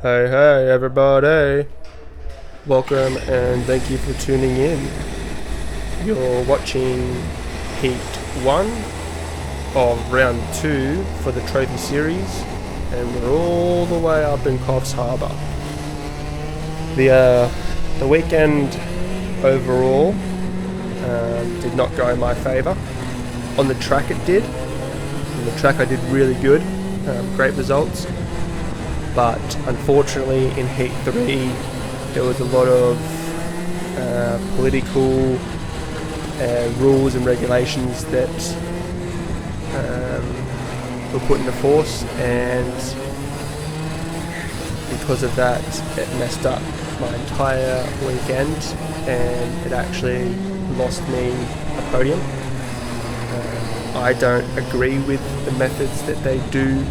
Hey, hey, everybody. Welcome and thank you for tuning in. You're watching Heat 1 of Round 2 for the Trophy Series, and we're all the way up in Coffs Harbour. The weekend overall did not go in my favour. On the track it did. On the track I did really good, great results. But unfortunately in Heat 3 there was a lot of political rules and regulations that were put into force, and because of that it messed up my entire weekend and it actually lost me a podium. I don't agree with the methods that they do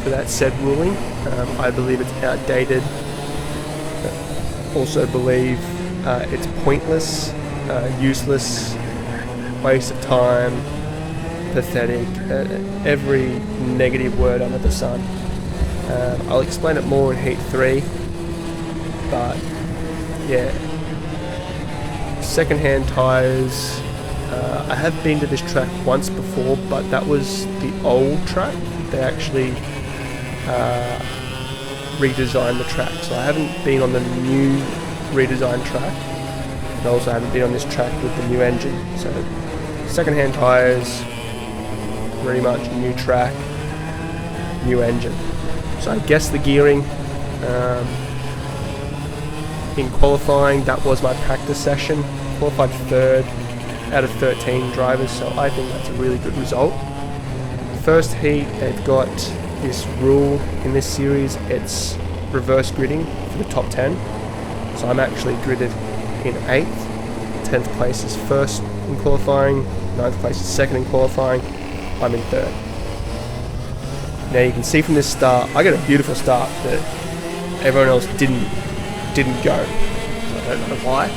for that said ruling. I believe it's outdated. Also believe it's pointless, useless, waste of time, pathetic, every negative word under the sun. I'll explain it more in Heat 3, but yeah, second-hand tyres. I have been to this track once before, but that was the old track. They actually redesigned the track, so I haven't been on the new redesigned track, and also haven't been on this track with the new engine. So second-hand tyres, pretty much new track, new engine. So I guess the gearing in qualifying, that was my practice session. Qualified third out of 13 drivers, so I think that's a really good result. First heat, they've got this rule in this series, it's reverse gridding for the top 10. So I'm actually gridded in 8th, 10th place is first in qualifying, 9th place is second in qualifying, I'm in third. Now you can see from this start, I got a beautiful start that everyone else didn't go. So I don't know why.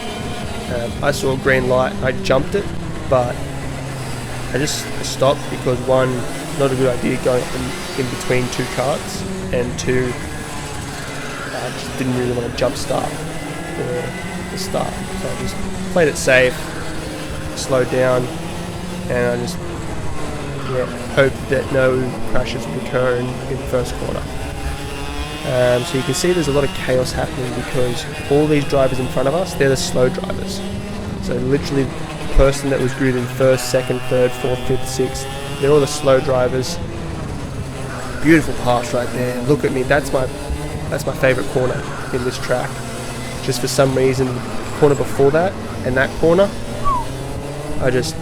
I saw a green light, I jumped it, but I just stopped because one, not a good idea going up in between two karts, and two, I just didn't really want to jump start the start. So I just played it safe, slowed down, and I just hoped that no crashes would occur in the first corner. So you can see there's a lot of chaos happening because all these drivers in front of us, they're the slow drivers. So literally the person that was gridded in first, second, third, fourth, fifth, sixth, they're all the slow drivers. Beautiful pass right there. Look at me. That's my favourite corner in this track. Just for some reason, the corner before that and that corner, I just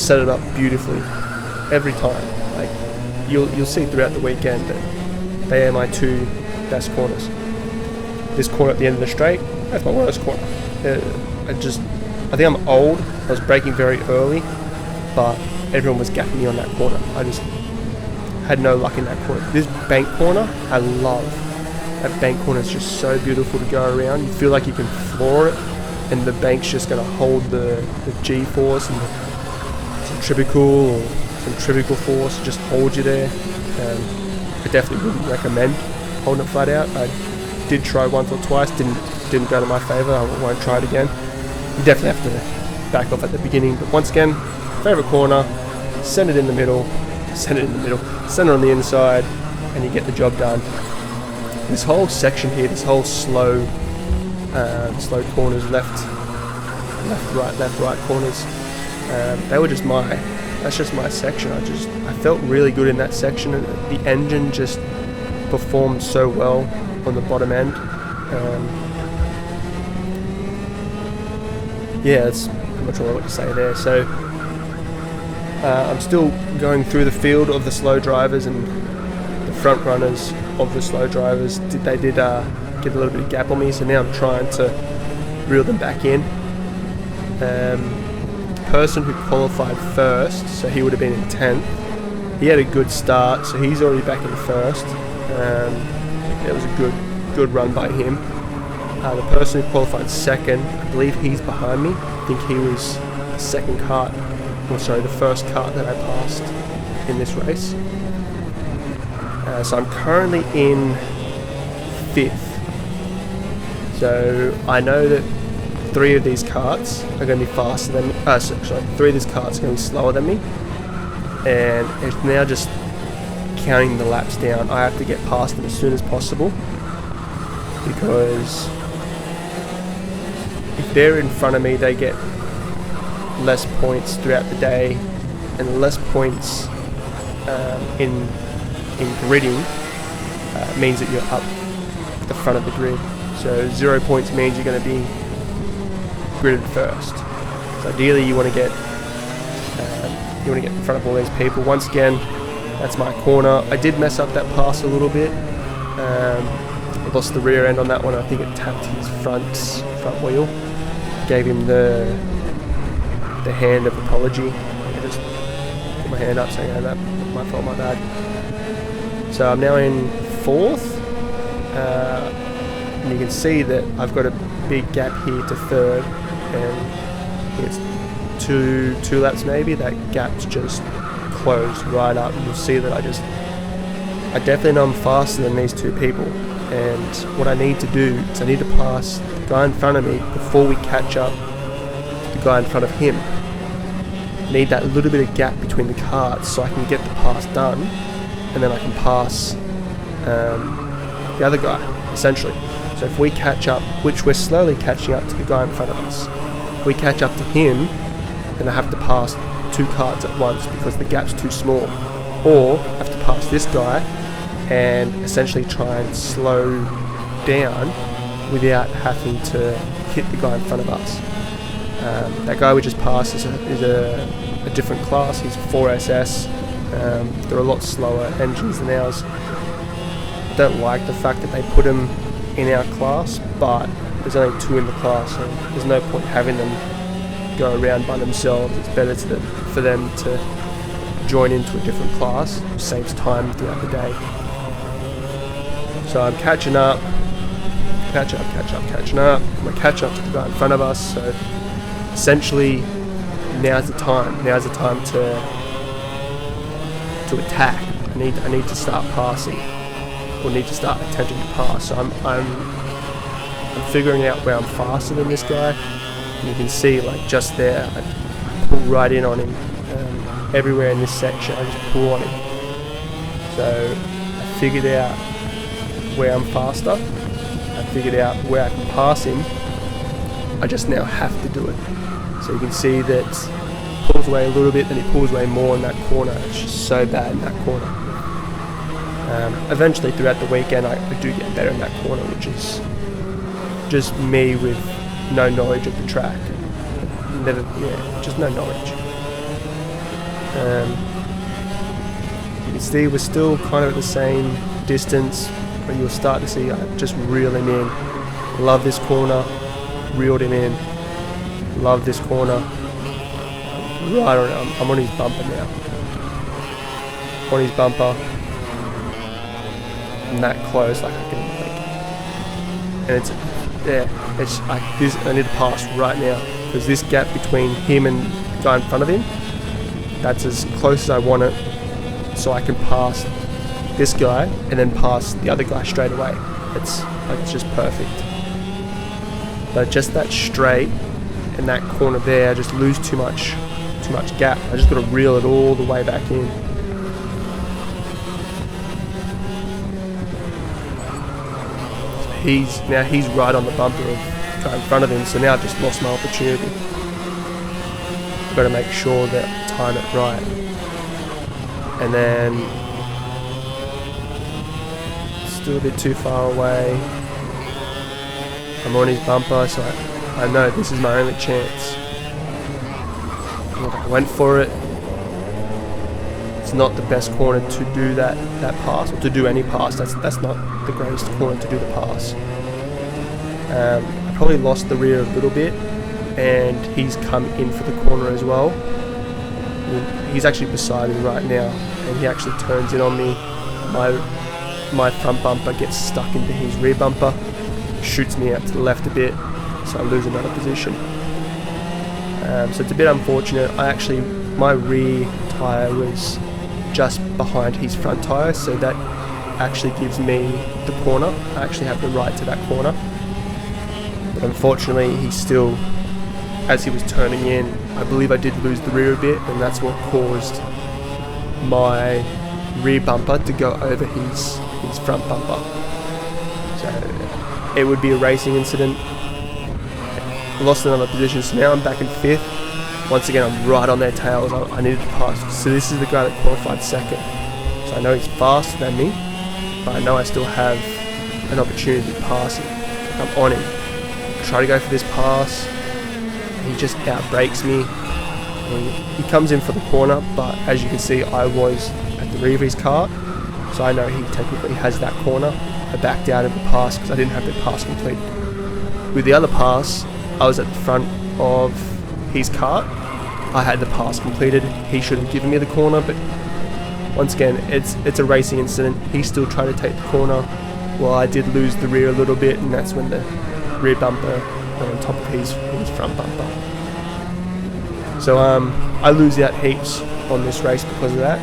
set it up beautifully every time. Like you'll see throughout the weekend that they are my two best corners. This corner at the end of the straight, that's my worst corner. I think I'm old. I was braking very early, but everyone was gapping me on that corner. I just had no luck in that corner. This bank corner, I love. That bank corner is just so beautiful to go around. You feel like you can floor it, and the bank's just going to hold the G-force and the centrifugal or centrifugal force, just hold you there. I definitely wouldn't recommend holding it flat out. I did try once or twice, didn't go to my favour. I won't try it again. You definitely have to back off at the beginning, but once again, favourite corner, send it in the middle, send it on the inside, and you get the job done. This whole section here, this whole slow corners, left, right corners, that's just my section. I felt really good in that section, and the engine just performed so well on the bottom end. That's pretty much all I want to say there. So I'm still going through the field of the slow drivers and the front runners of the slow drivers. They did get a little bit of gap on me, so now I'm trying to reel them back in. Person who qualified first, so he would have been in 10th, he had a good start, so he's already back in first. It was a good run by him. The person who qualified second, I believe he's behind me. I think he was the the first kart that I passed in this race. So I'm currently in 5th. So I know that 3 of these karts are going to be faster than me. 3 of these karts are going to be slower than me. And it's now just counting the laps down. I have to get past them as soon as possible, because if they're in front of me, they get less points throughout the day, and less points in gridding means that you're up the front of the grid. So 0 points means you're going to be gridded first. So ideally, you want to get in front of all these people. Once again, that's my corner. I did mess up that pass a little bit. I lost the rear end on that one. I think it tapped his front wheel. Gave him the hand of apology. I just put my hand up saying, "Oh, that's my fault, my bad." So I'm now in 4th. And you can see that I've got a big gap here to 3rd, and it's two laps maybe. That gap's just closed right up. You'll see that I definitely know I'm faster than these 2 people, and what I need to do is I need to pass the guy in front of me before we catch up to the guy in front of him. I need that little bit of gap between the karts so I can get the pass done, and then I can pass the other guy, essentially. So if we catch up, which we're slowly catching up to the guy in front of us, if we catch up to him, then I have to pass 2 karts at once because the gap's too small. Or I have to pass this guy and essentially try and slow down without having to hit the guy in front of us. That guy we just passed is a different class. He's 4SS. They're a lot slower engines than ours. I don't like the fact that they put him in our class, but there's only 2 in the class, so there's no point having them go around by themselves. It's better for them to join into a different class. It saves time throughout the day. So I'm catching up. I'm going to catch up to the guy in front of us. So essentially, now's the time. Now's the time to attack. I need to start passing. Or need to start attempting to pass. So I'm figuring out where I'm faster than this guy. And you can see, like just there, I pull right in on him. Everywhere in this section, I just pull on him. So I figured out where I'm faster. I figured out where I can pass him. I just now have to do it. So you can see that he pulls away a little bit, then he pulls away more in that corner. It's just so bad in that corner. Eventually, throughout the weekend, I do get better in that corner, which is just me with no knowledge of the track. Just no knowledge. You can see we're still kind of at the same distance, but you'll start to see I just reel him in. Love this corner, reeled him in. Love this corner. Right on, I'm on his bumper now. On his bumper. I'm that close, like I can, and it's I need to pass right now, because this gap between him and the guy in front of him, that's as close as I want it, so I can pass this guy and then pass the other guy straight away. It's just perfect. But just that straight and that corner there, I just lose too much gap. I just got to reel it all the way back in. He's right on the bumper of the guy in front of him, so now I've just lost my opportunity. I've got to make sure that I time it right. And then still a bit too far away. I'm on his bumper, so I know this is my only chance. Look, I went for it. It's not the best corner to do that pass, or to do any pass. That's not the greatest corner to do the pass. I probably lost the rear a little bit, and he's come in for the corner as well. He's actually beside me right now, and he actually turns in on me. My front bumper gets stuck into his rear bumper, shoots me out to the left a bit, so I lose another position. So it's a bit unfortunate. My rear tyre was just behind his front tyre, so that actually gives me the corner. I actually have the right to that corner. But unfortunately, he still, as he was turning in, I believe I did lose the rear a bit, and that's what caused my rear bumper to go over his front bumper. So it would be a racing incident. I lost another position, so now I'm back in 5th. Once again, I'm right on their tails. I needed to pass. So this is the guy that qualified 2nd. So I know he's faster than me, but I know I still have an opportunity to pass him. I'm on him. Try to go for this pass. He just outbrakes me. And he comes in for the corner, but as you can see, I was at the rear of his car, so I know he technically has that corner. I backed out of the pass because I didn't have the pass completed. With the other pass, I was at the front of his car. I had the pass completed. He should have given me the corner, but once again, it's a racing incident. He still tried to take the corner. Well, I did lose the rear a little bit, and that's when the rear bumper went on top of his front bumper. So I lose out heaps on this race because of that.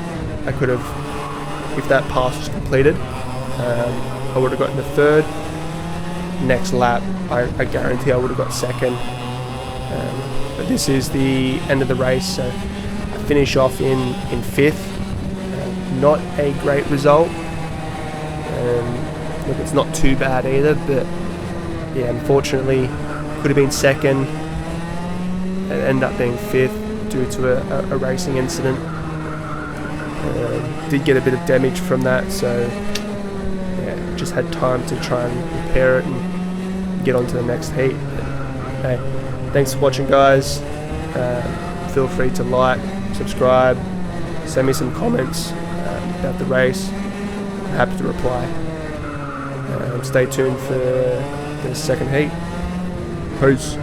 I could have, if that pass was completed, I would have gotten the 3rd. Next lap, I guarantee I would have got 2nd. But this is the end of the race, so I finish off in 5th. Not a great result. Look, it's not too bad either, but yeah, unfortunately, could have been 2nd. It ended up being 5th due to a racing incident. Did get a bit of damage from that, so yeah, just had time to try and repair it and get on to the next heat. But, hey, thanks for watching, guys. Feel free to like, subscribe, send me some comments about the race. I'm happy to reply. Stay tuned for the 2nd heat. Peace.